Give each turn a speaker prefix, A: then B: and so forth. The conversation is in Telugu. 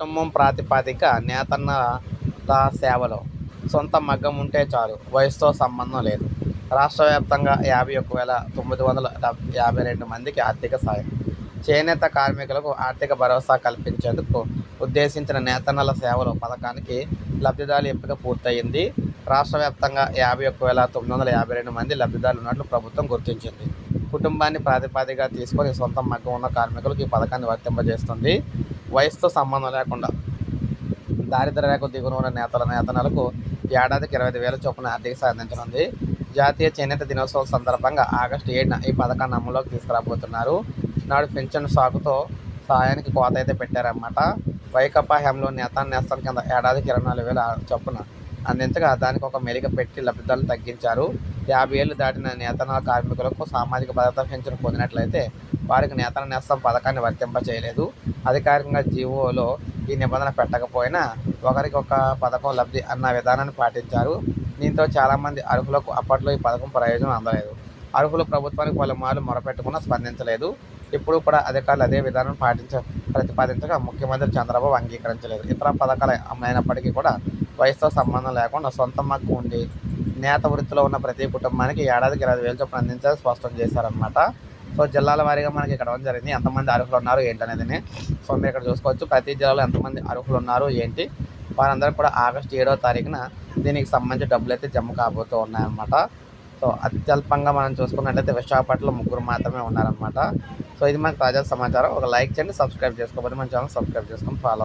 A: కుటుంబం ప్రాతిపదిక నేతన్నల సేవలో సొంత మగ్గం ఉంటే చాలు, వయసుతో సంబంధం లేదు. రాష్ట్ర వ్యాప్తంగా 51,952 మందికి ఆర్థిక సాయం. చేనేత కార్మికులకు ఆర్థిక భరోసా కల్పించేందుకు ఉద్దేశించిన నేతన్నల సేవలు పథకానికి లబ్ధిదారుల ఎంపిక పూర్తయింది. రాష్ట్ర వ్యాప్తంగా 51,952 మంది లబ్ధిదారులు ఉన్నట్లు ప్రభుత్వం గుర్తించింది. కుటుంబాన్ని ప్రాతిపదికగా తీసుకొని సొంత మగ్గం ఉన్న కార్మికులకు ఈ పథకాన్ని వర్తింపజేస్తుంది. వయసుతో సంబంధం లేకుండా దారిద్ర్య రేఖకు దిగువన ఉన్న నేతన్నలకు ఏడాదికి 25,000 చొప్పున ఆర్థిక సాయం అందించనుంది. జాతీయ చేనేత దినోత్సవం సందర్భంగా ఆగస్టు 7న ఈ పథకాన్ని అమలులోకి తీసుకురాబోతున్నారు. నాడు పింఛన్ సాగుతో సహాయానికి కోత అయితే పెట్టారన్నమాట. వైకాపా హయాంలో నేతన్న నేస్తం కింద ఏడాదికి 24,000 చొప్పున అందించగా దానికి ఒక మెలిక పెట్టి లబ్ధిదారులు తగ్గించారు. 50 ఏళ్లు దాటిన నేతన్న కార్మికులకు సామాజిక భద్రత పింఛను పొందినట్లయితే వారికి నేతన్న నేస్తం పథకాన్ని వర్తింప చేయలేదు. అధికారికంగా జీవోలో ఈ నిబంధన పెట్టకపోయినా ఒకరికి ఒక పథకం లబ్ధి అన్న విధానాన్ని పాటించారు. దీంతో చాలామంది అర్హులకు అప్పట్లో ఈ పథకం ప్రయోజనం అందలేదు. అర్హులు ప్రభుత్వానికి పలుమార్లు మొరపెట్టుకున్నా స్పందించలేదు. ఇప్పుడు కూడా అధికారులు అదే విధానం ప్రతిపాదించగా ముఖ్యమంత్రి చంద్రబాబు అంగీకరించలేదు. ఇతర పథకాలు అమలైనప్పటికీ కూడా వయసుతో సంబంధం లేకుండా సొంత మగ్గు ఉండి నేత వృత్తిలో ఉన్న ప్రతి కుటుంబానికి ఏడాదికి 25,000 చొప్పున అందించాలని స్పష్టం చేశారనమాట. సో జిల్లాల వారీగా మనకి ఇక్కడ జరిగింది. ఎంతమంది అర్హులు ఉన్నారు ఏంటనేది సో మీరు ఇక్కడ చూసుకోవచ్చు. ప్రతి జిల్లాలో ఎంతమంది అర్హులు ఉన్నారు ఏంటి, వారందరూ కూడా ఆగస్టు 7వ తారీఖున దీనికి సంబంధించి డబ్బులు అయితే జమ కాబోతూ ఉన్నాయన్నమాట. సో అత్యల్పంగా మనం చూసుకున్నట్లయితే విశాఖపట్నంలో 3 మాత్రమే ఉన్నారనమాట. సో ఇది మనకు తాజా సమాచారం. ఒక లైక్ చేయండి, సబ్స్క్రైబ్ చేసుకోకపోతే మన ఛానల్ సబ్స్క్రైబ్ చేసుకొని ఫాలో